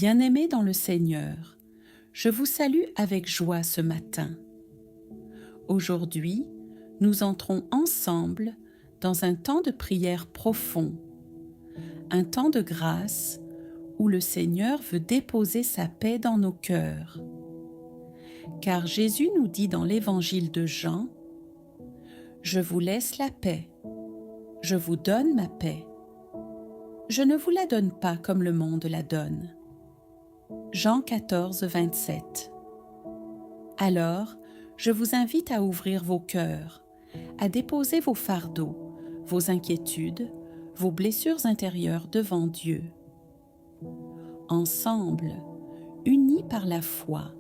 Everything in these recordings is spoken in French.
Bien-aimés dans le Seigneur, je vous salue avec joie ce matin. Aujourd'hui, nous entrons ensemble dans un temps de prière profond, un temps de grâce où le Seigneur veut déposer sa paix dans nos cœurs. Car Jésus nous dit dans l'Évangile de Jean, « Je vous laisse la paix, je vous donne ma paix. Je ne vous la donne pas comme le monde la donne. » Jean 14, 27. Alors, je vous invite à ouvrir vos cœurs, à déposer vos fardeaux, vos inquiétudes, vos blessures intérieures devant Dieu. Ensemble, unis par la foi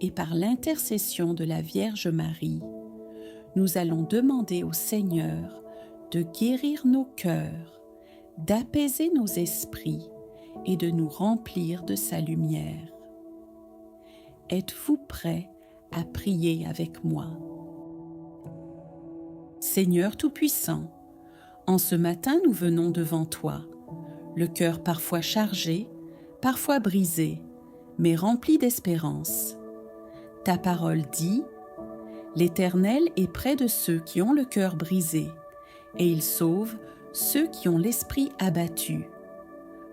et par l'intercession de la Vierge Marie, nous allons demander au Seigneur de guérir nos cœurs, d'apaiser nos esprits et de nous remplir de sa lumière. Êtes-vous prêts à prier avec moi? Seigneur Tout-Puissant, en ce matin nous venons devant toi, le cœur parfois chargé, parfois brisé, mais rempli d'espérance. Ta parole dit « L'Éternel est près de ceux qui ont le cœur brisé, et il sauve ceux qui ont l'esprit abattu. »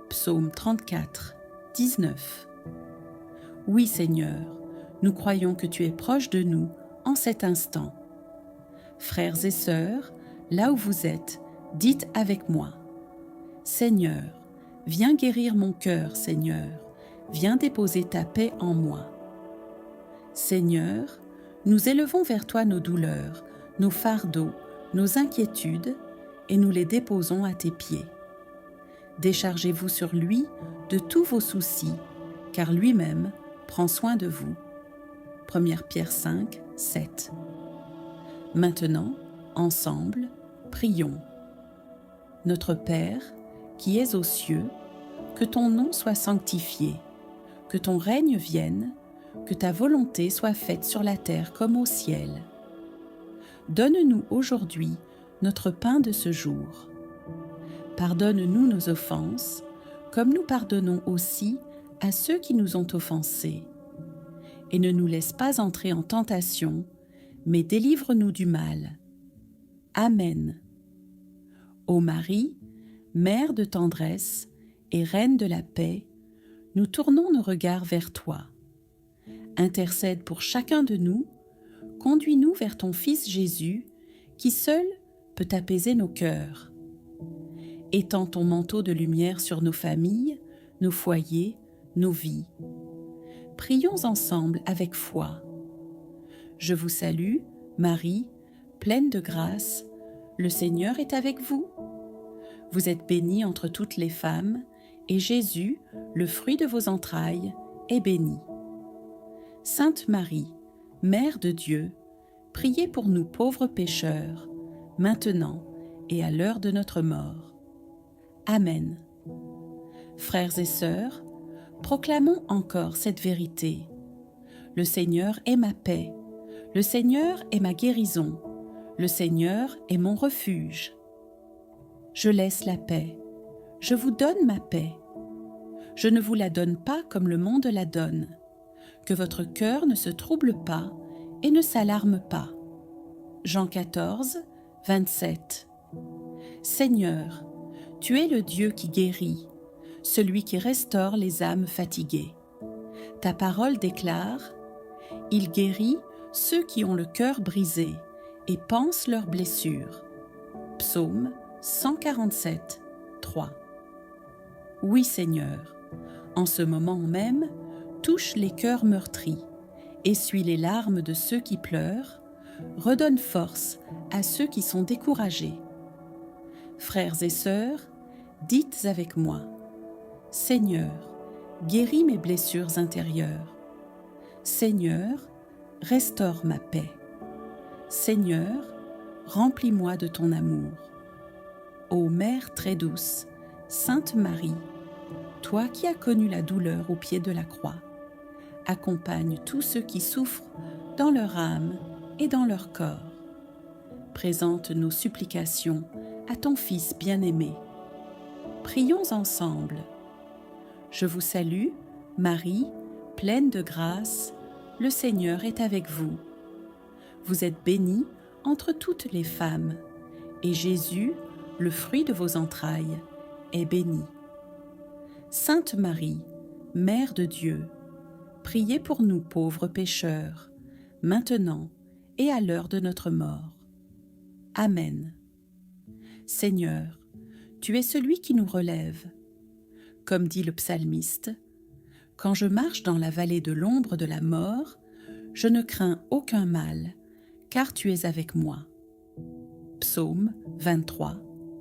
Psaume 34, 19. Oui Seigneur, nous croyons que tu es proche de nous en cet instant. Frères et sœurs, là où vous êtes, dites avec moi. Seigneur, viens guérir mon cœur, Seigneur, viens déposer ta paix en moi. Seigneur, nous élevons vers toi nos douleurs, nos fardeaux, nos inquiétudes, et nous les déposons à tes pieds. Déchargez-vous sur lui de tous vos soucis, car lui-même prend soin de vous. 1 Pierre 5, 7. Maintenant, ensemble, prions. Notre Père, qui es aux cieux, que ton nom soit sanctifié, que ton règne vienne, que ta volonté soit faite sur la terre comme au ciel. Donne-nous aujourd'hui notre pain de ce jour. Pardonne-nous nos offenses, comme nous pardonnons aussi à ceux qui nous ont offensés. Et ne nous laisse pas entrer en tentation, mais délivre-nous du mal. Amen. Ô Marie, Mère de tendresse et Reine de la paix, nous tournons nos regards vers toi. Intercède pour chacun de nous, conduis-nous vers ton Fils Jésus, qui seul peut apaiser nos cœurs. Étends ton manteau de lumière sur nos familles, nos foyers, nos vies. Prions ensemble avec foi. Je vous salue, Marie, pleine de grâce, le Seigneur est avec vous. Vous êtes bénie entre toutes les femmes, et Jésus, le fruit de vos entrailles, est béni. Sainte Marie, Mère de Dieu, priez pour nous pauvres pécheurs, maintenant et à l'heure de notre mort. Amen. Frères et sœurs, proclamons encore cette vérité. Le Seigneur est ma paix, le Seigneur est ma guérison, le Seigneur est mon refuge. Je laisse la paix, je vous donne ma paix. Je ne vous la donne pas comme le monde la donne. Que votre cœur ne se trouble pas et ne s'alarme pas. Jean 14, 27. Seigneur, tu es le Dieu qui guérit, celui qui restaure les âmes fatiguées. Ta parole déclare « Il guérit ceux qui ont le cœur brisé et pansent leurs blessures. » Psaume 147, 3. Oui Seigneur, en ce moment même, touche les cœurs meurtris, essuie les larmes de ceux qui pleurent, redonne force à ceux qui sont découragés. Frères et sœurs, dites avec moi, Seigneur, guéris mes blessures intérieures. Seigneur, restaure ma paix. Seigneur, remplis-moi de ton amour. Ô Mère très douce, Sainte Marie, toi qui as connu la douleur au pied de la croix, accompagne tous ceux qui souffrent dans leur âme et dans leur corps. Présente nos supplications à ton Fils bien-aimé. Prions ensemble. Je vous salue, Marie, pleine de grâce, le Seigneur est avec vous. Vous êtes bénie entre toutes les femmes, et Jésus, le fruit de vos entrailles, est béni. Sainte Marie, Mère de Dieu, priez pour nous pauvres pécheurs, maintenant et à l'heure de notre mort. Amen. Seigneur, tu es celui qui nous relève. Comme dit le psalmiste, « Quand je marche dans la vallée de l'ombre de la mort, je ne crains aucun mal, car tu es avec moi. » Psaume 23,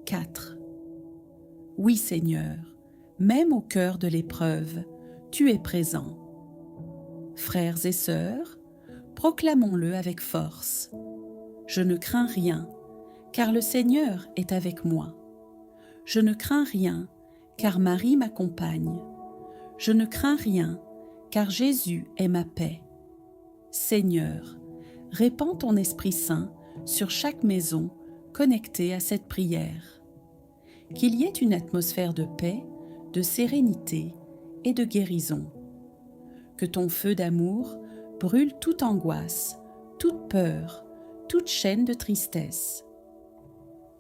4. Oui, Seigneur, même au cœur de l'épreuve, tu es présent. Frères et sœurs, proclamons-le avec force. Je ne crains rien, car le Seigneur est avec moi. Je ne crains rien, car Marie m'accompagne. Je ne crains rien, car Jésus est ma paix. Seigneur, répands ton Esprit Saint sur chaque maison connectée à cette prière. Qu'il y ait une atmosphère de paix, de sérénité et de guérison. Que ton feu d'amour brûle toute angoisse, toute peur, toute chaîne de tristesse.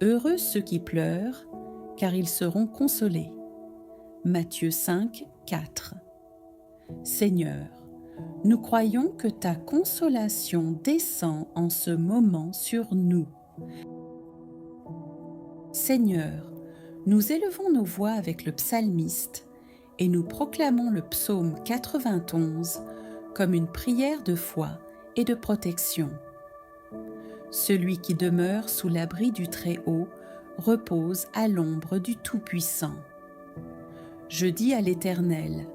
Heureux ceux qui pleurent, car ils seront consolés. Matthieu 5, 4. Seigneur, nous croyons que ta consolation descend en ce moment sur nous. Seigneur, nous élevons nos voix avec le psalmiste et nous proclamons le psaume 91 comme une prière de foi et de protection. Celui qui demeure sous l'abri du Très-Haut repose à l'ombre du Tout-Puissant. Je dis à l'Éternel,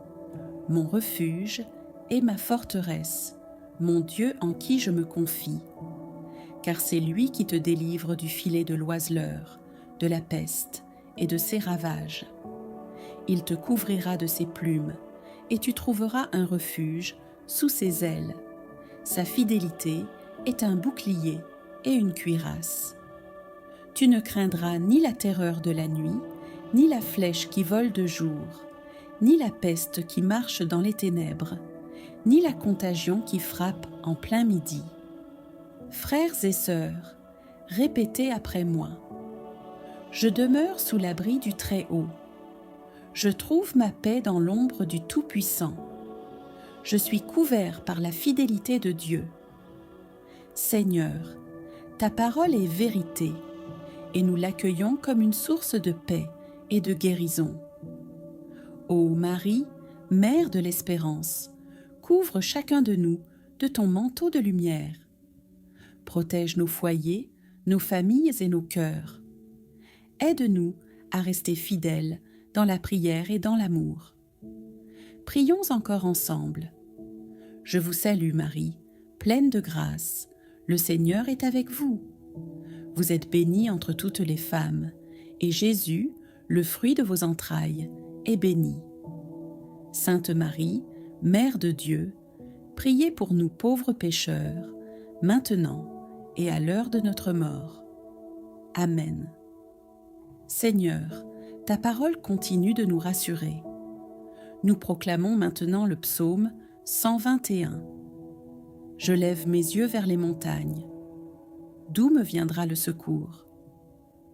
mon refuge et ma forteresse, mon Dieu en qui je me confie, car c'est lui qui te délivre du filet de l'oiseleur, de la peste et de ses ravages. Il te couvrira de ses plumes, et tu trouveras un refuge sous ses ailes. Sa fidélité est un bouclier et une cuirasse. Tu ne craindras ni la terreur de la nuit, ni la flèche qui vole de jour, ni la peste qui marche dans les ténèbres, ni la contagion qui frappe en plein midi. Frères et sœurs, répétez après moi. Je demeure sous l'abri du Très-Haut. Je trouve ma paix dans l'ombre du Tout-Puissant. Je suis couvert par la fidélité de Dieu. Seigneur, ta parole est vérité, et nous l'accueillons comme une source de paix et de guérison. Ô Marie, Mère de l'Espérance, couvre chacun de nous de ton manteau de lumière. Protège nos foyers, nos familles et nos cœurs. Aide-nous à rester fidèles dans la prière et dans l'amour. Prions encore ensemble. Je vous salue Marie, pleine de grâce. Le Seigneur est avec vous. Vous êtes bénie entre toutes les femmes, et Jésus, le fruit de vos entrailles, est béni. Sainte Marie, Mère de Dieu, priez pour nous pauvres pécheurs, maintenant et à l'heure de notre mort. Amen. Seigneur, ta parole continue de nous rassurer. Nous proclamons maintenant le psaume 121. Je lève mes yeux vers les montagnes. D'où me viendra le secours?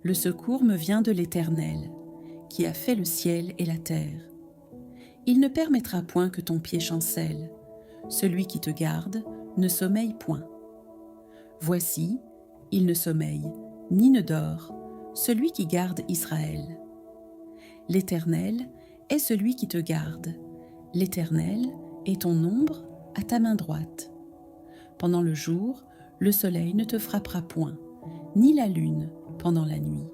Le secours me vient de l'Éternel, qui a fait le ciel et la terre. Il ne permettra point que ton pied chancelle. Celui qui te garde ne sommeille point. Voici, il ne sommeille, ni ne dort, celui qui garde Israël. L'Éternel est celui qui te garde. L'Éternel est ton ombre à ta main droite. Pendant le jour, le soleil ne te frappera point, ni la lune pendant la nuit.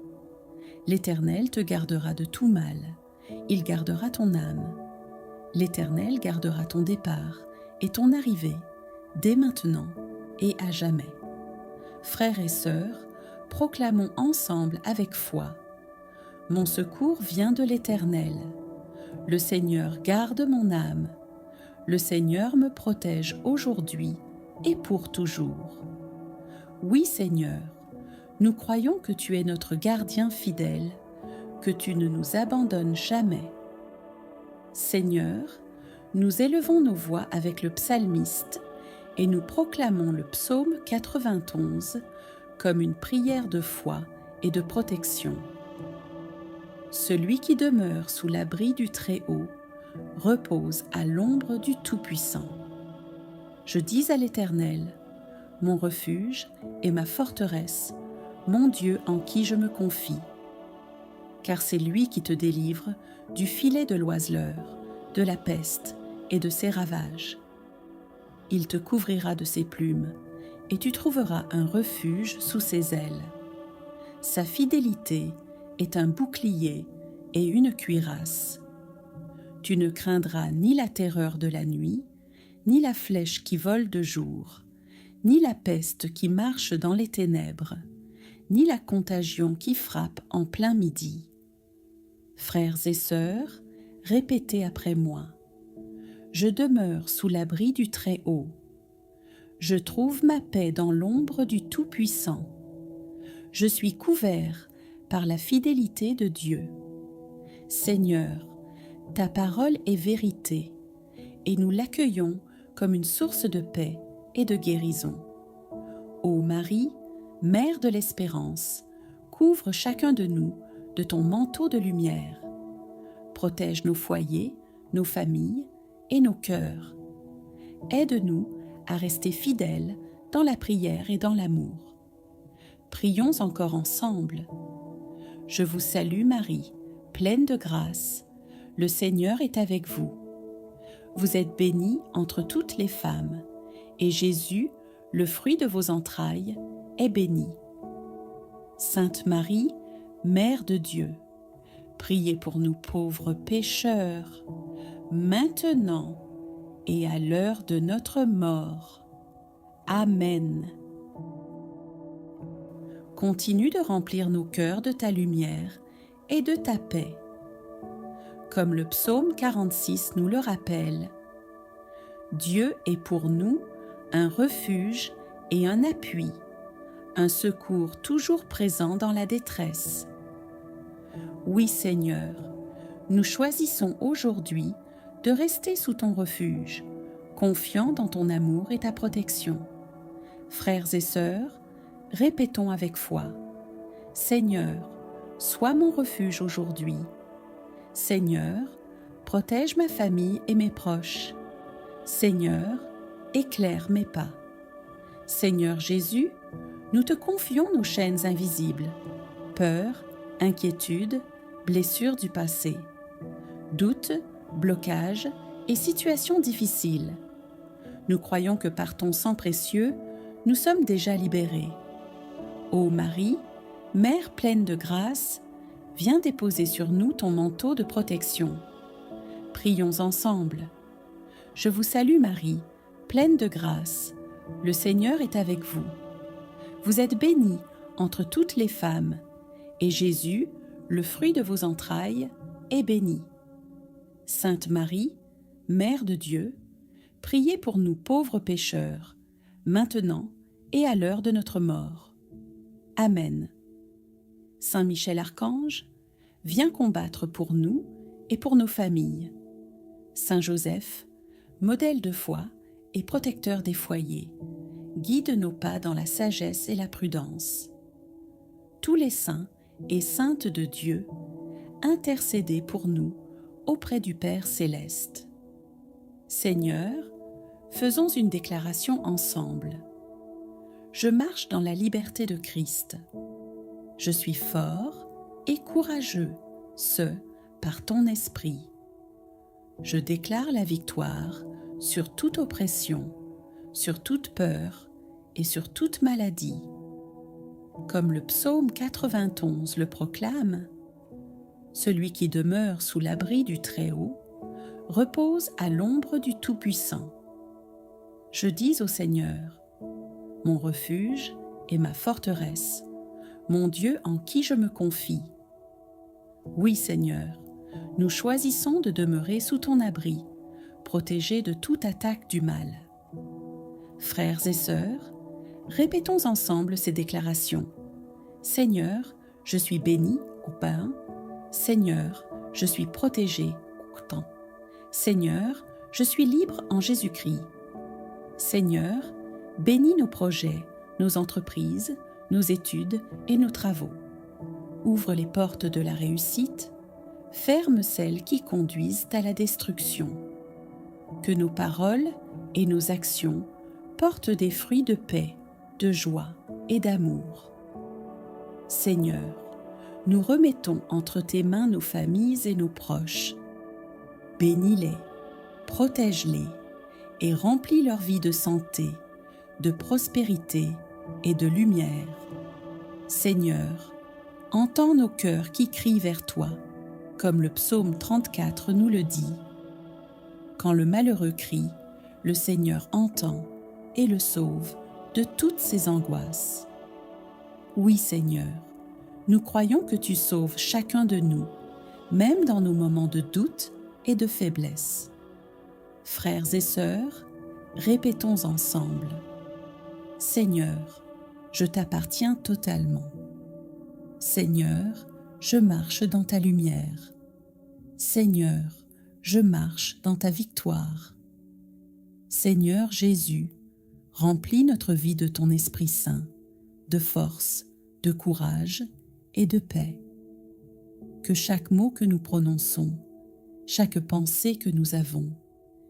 L'Éternel te gardera de tout mal. Il gardera ton âme. L'Éternel gardera ton départ et ton arrivée, dès maintenant et à jamais. Frères et sœurs, proclamons ensemble avec foi. Mon secours vient de l'Éternel. Le Seigneur garde mon âme. Le Seigneur me protège aujourd'hui et pour toujours. Oui, Seigneur, nous croyons que tu es notre gardien fidèle, que tu ne nous abandonnes jamais. Seigneur, nous élevons nos voix avec le psalmiste et nous proclamons le psaume 91 comme une prière de foi et de protection. Celui qui demeure sous l'abri du Très-Haut repose à l'ombre du Tout-Puissant. Je dis à l'Éternel, mon refuge et ma forteresse, mon Dieu en qui je me confie. Car c'est lui qui te délivre du filet de l'oiseleur, de la peste et de ses ravages. Il te couvrira de ses plumes, et tu trouveras un refuge sous ses ailes. Sa fidélité est un bouclier et une cuirasse. Tu ne craindras ni la terreur de la nuit, ni la flèche qui vole de jour, ni la peste qui marche dans les ténèbres, ni la contagion qui frappe en plein midi. Frères et sœurs, répétez après moi. Je demeure sous l'abri du Très-Haut. Je trouve ma paix dans l'ombre du Tout-Puissant. Je suis couvert par la fidélité de Dieu. Seigneur, ta parole est vérité, et nous l'accueillons comme une source de paix et de guérison. Ô Marie, Mère de l'Espérance, couvre chacun de nous de ton manteau de lumière. Protège nos foyers, nos familles et nos cœurs. Aide-nous à rester fidèles dans la prière et dans l'amour. Prions encore ensemble. Je vous salue Marie, pleine de grâce. Le Seigneur est avec vous. Vous êtes bénie entre toutes les femmes, et Jésus, le fruit de vos entrailles, est béni. Sainte Marie, Mère de Dieu, priez pour nous pauvres pécheurs, maintenant et à l'heure de notre mort. Amen. Continue de remplir nos cœurs de ta lumière et de ta paix. Comme le psaume 46 nous le rappelle, Dieu est pour nous un refuge et un appui, un secours toujours présent dans la détresse. Oui Seigneur, nous choisissons aujourd'hui de rester sous ton refuge, confiants dans ton amour et ta protection. Frères et sœurs, répétons avec foi. Seigneur, sois mon refuge aujourd'hui. Seigneur, protège ma famille et mes proches. Seigneur, éclaire mes pas. Seigneur Jésus, nous te confions nos chaînes invisibles, peur, inquiétude, blessures du passé, doutes, blocages et situations difficiles. Nous croyons que par ton sang précieux, nous sommes déjà libérés. Ô Marie, Mère pleine de grâce, viens déposer sur nous ton manteau de protection. Prions ensemble. Je vous salue Marie, pleine de grâce. Le Seigneur est avec vous. Vous êtes bénie entre toutes les femmes, et Jésus, le fruit de vos entrailles, est béni. Sainte Marie, Mère de Dieu, priez pour nous pauvres pécheurs, maintenant et à l'heure de notre mort. Amen. Saint Michel Archange, viens combattre pour nous et pour nos familles. Saint Joseph, modèle de foi et protecteur des foyers, guide nos pas dans la sagesse et la prudence. Tous les saints et saintes de Dieu, intercédez pour nous auprès du Père céleste. Seigneur, faisons une déclaration ensemble. Je marche dans la liberté de Christ. Je suis fort et courageux, par ton esprit. Je déclare la victoire sur toute oppression, sur toute peur et sur toute maladie. Comme le psaume 91 le proclame, celui qui demeure sous l'abri du Très-Haut repose à l'ombre du Tout-Puissant. Je dis au Seigneur, mon refuge et ma forteresse, mon Dieu en qui je me confie. Oui Seigneur, nous choisissons de demeurer sous ton abri, protégés de toute attaque du mal. Frères et sœurs, répétons ensemble ces déclarations. Seigneur, je suis béni au pain. Seigneur, je suis protégé au temps. Seigneur, je suis libre en Jésus-Christ. Seigneur, bénis nos projets, nos entreprises, nos études et nos travaux. Ouvre les portes de la réussite, ferme celles qui conduisent à la destruction. Que nos paroles et nos actions portent des fruits de paix, de joie et d'amour. Seigneur, nous remettons entre tes mains nos familles et nos proches. Bénis-les, protège-les et remplis leur vie de santé, de prospérité et de lumière. Seigneur, entends nos cœurs qui crient vers toi, comme le psaume 34 nous le dit. Quand le malheureux crie, le Seigneur entend et le sauve de toutes ses angoisses. Oui, Seigneur, nous croyons que tu sauves chacun de nous, même dans nos moments de doute et de faiblesse. Frères et sœurs, répétons ensemble. Seigneur, je t'appartiens totalement. Seigneur, je marche dans ta lumière. Seigneur, je marche dans ta victoire. Seigneur Jésus, remplis notre vie de ton Esprit Saint, de force, de courage et de paix. Que chaque mot que nous prononçons, chaque pensée que nous avons,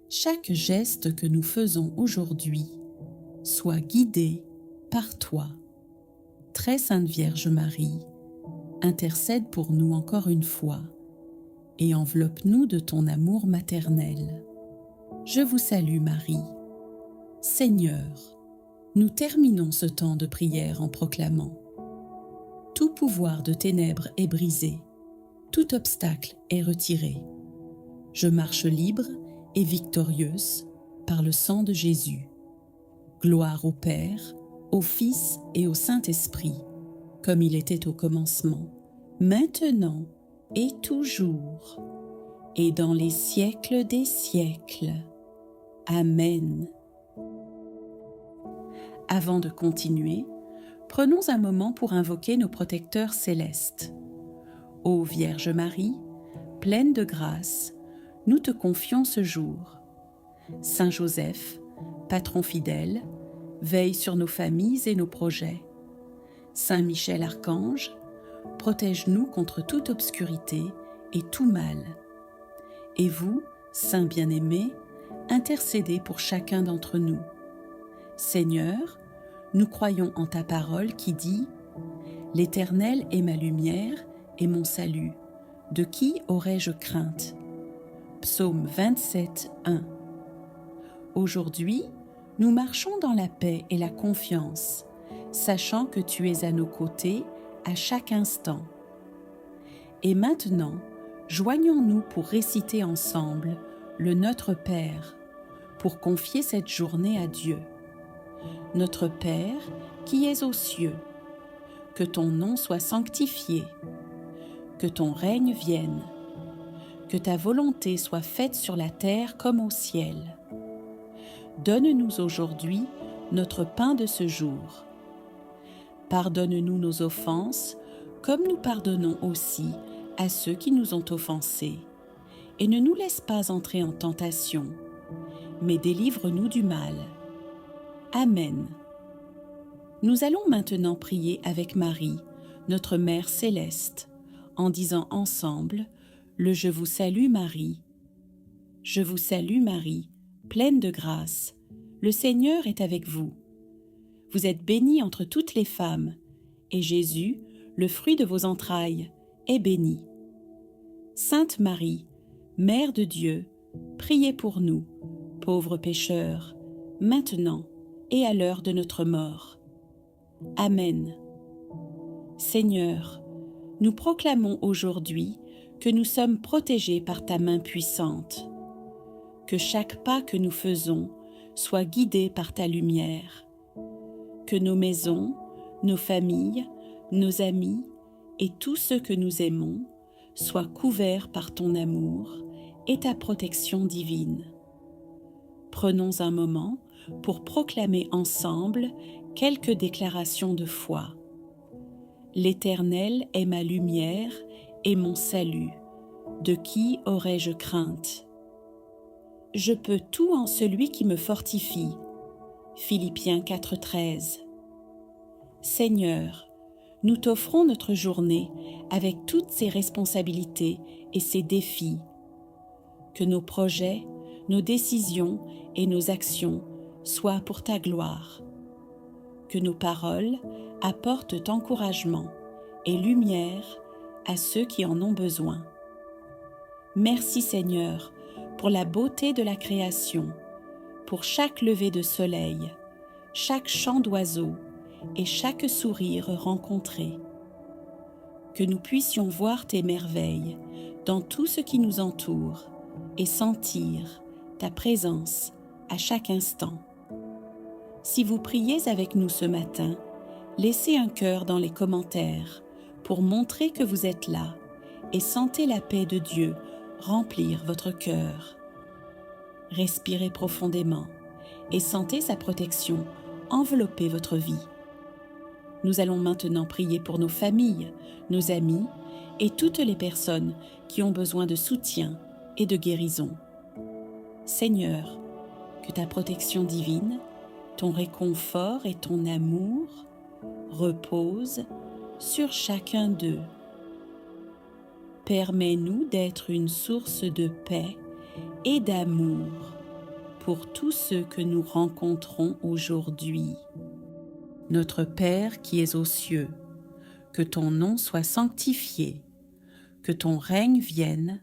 chaque geste que nous faisons aujourd'hui soit guidé par toi. Très Sainte Vierge Marie, intercède pour nous encore une fois et enveloppe-nous de ton amour maternel. Je vous salue Marie. Seigneur, nous terminons ce temps de prière en proclamant: tout pouvoir de ténèbres est brisé, tout obstacle est retiré. Je marche libre et victorieuse par le sang de Jésus. Gloire au Père, au Fils et au Saint-Esprit, comme il était au commencement, maintenant et toujours, et dans les siècles des siècles. Amen. Avant de continuer, prenons un moment pour invoquer nos protecteurs célestes. Ô Vierge Marie, pleine de grâce, nous te confions ce jour. Saint Joseph, patron fidèle, veille sur nos familles et nos projets. Saint Michel Archange, protège-nous contre toute obscurité et tout mal. Et vous, Saint bien-aimé, intercédez pour chacun d'entre nous. Seigneur, nous croyons en ta parole qui dit « L'Éternel est ma lumière et mon salut. De qui aurais-je crainte ?» Psaume 27, 1. Aujourd'hui, nous marchons dans la paix et la confiance, sachant que tu es à nos côtés à chaque instant. Et maintenant, joignons-nous pour réciter ensemble le Notre Père, pour confier cette journée à Dieu. Notre Père, qui es aux cieux, que ton nom soit sanctifié, que ton règne vienne, que ta volonté soit faite sur la terre comme au ciel. Donne-nous aujourd'hui notre pain de ce jour. Pardonne-nous nos offenses, comme nous pardonnons aussi à ceux qui nous ont offensés. Et ne nous laisse pas entrer en tentation, mais délivre-nous du mal. Amen. Nous allons maintenant prier avec Marie, notre Mère céleste, en disant ensemble le Je vous salue Marie. Je vous salue Marie, pleine de grâce, le Seigneur est avec vous. Vous êtes bénie entre toutes les femmes, et Jésus, le fruit de vos entrailles, est béni. Sainte Marie, Mère de Dieu, priez pour nous, pauvres pécheurs, maintenant et à l'heure de notre mort. Amen. Seigneur, nous proclamons aujourd'hui que nous sommes protégés par ta main puissante. Que chaque pas que nous faisons soit guidé par ta lumière. Que nos maisons, nos familles, nos amis et tous ceux que nous aimons soient couverts par ton amour et ta protection divine. Prenons un moment pour proclamer ensemble quelques déclarations de foi. L'Éternel est ma lumière et mon salut. De qui aurais-je crainte ? Je peux tout en celui qui me fortifie. Philippiens 4,13. Seigneur, nous t'offrons notre journée avec toutes ses responsabilités et ses défis. Que nos projets, nos décisions et nos actions soient pour ta gloire. Que nos paroles apportent encouragement et lumière à ceux qui en ont besoin. Merci Seigneur pour la beauté de la création, pour chaque lever de soleil, chaque chant d'oiseaux et chaque sourire rencontré. Que nous puissions voir tes merveilles dans tout ce qui nous entoure et sentir ta présence à chaque instant. Si vous priez avec nous ce matin, laissez un cœur dans les commentaires pour montrer que vous êtes là et sentez la paix de Dieu remplir votre cœur. Respirez profondément et sentez sa protection envelopper votre vie. Nous allons maintenant prier pour nos familles, nos amis et toutes les personnes qui ont besoin de soutien et de guérison. Seigneur, que ta protection divine, ton réconfort et ton amour reposent sur chacun d'eux. Permets-nous d'être une source de paix et d'amour pour tous ceux que nous rencontrons aujourd'hui. Notre Père qui es aux cieux, que ton nom soit sanctifié, que ton règne vienne,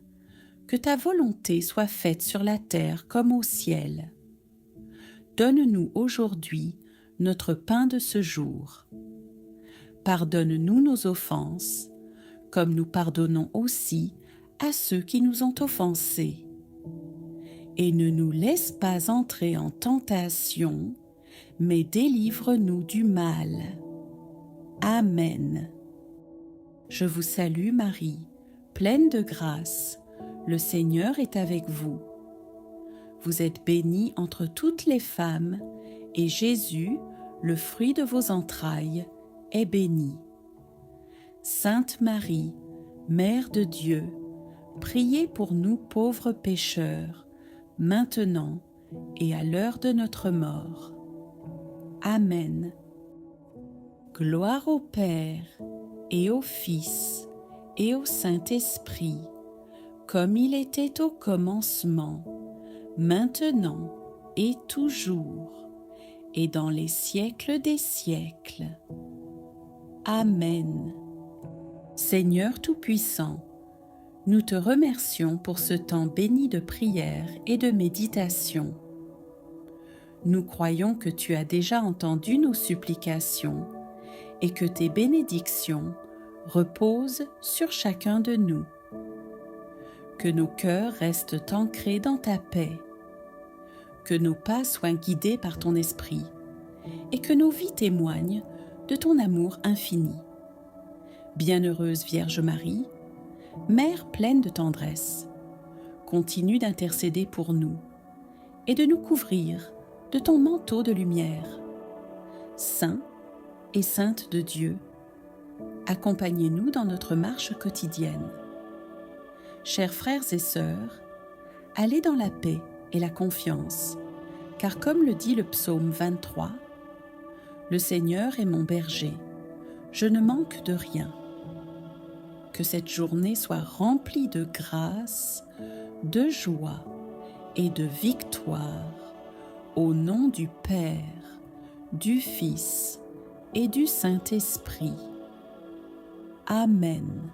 que ta volonté soit faite sur la terre comme au ciel. Donne-nous aujourd'hui notre pain de ce jour. Pardonne-nous nos offenses, comme nous pardonnons aussi à ceux qui nous ont offensés. Et ne nous laisse pas entrer en tentation, mais délivre-nous du mal. Amen. Je vous salue Marie, pleine de grâce, le Seigneur est avec vous. Vous êtes bénie entre toutes les femmes, et Jésus, le fruit de vos entrailles, est béni. Sainte Marie, Mère de Dieu, priez pour nous pauvres pécheurs, maintenant et à l'heure de notre mort. Amen. Gloire au Père, et au Fils, et au Saint-Esprit, comme il était au commencement, maintenant et toujours, et dans les siècles des siècles. Amen. Seigneur Tout-Puissant, nous te remercions pour ce temps béni de prière et de méditation. Nous croyons que tu as déjà entendu nos supplications et que tes bénédictions reposent sur chacun de nous. Que nos cœurs restent ancrés dans ta paix, que nos pas soient guidés par ton esprit et que nos vies témoignent de ton amour infini. Bienheureuse Vierge Marie, Mère pleine de tendresse, continue d'intercéder pour nous et de nous couvrir de ton manteau de lumière. Saint et Sainte de Dieu, accompagnez-nous dans notre marche quotidienne. Chers frères et sœurs, allez dans la paix et la confiance, car comme le dit le psaume 23, « Le Seigneur est mon berger, je ne manque de rien ». Que cette journée soit remplie de grâce, de joie et de victoire, au nom du Père, du Fils et du Saint-Esprit. Amen.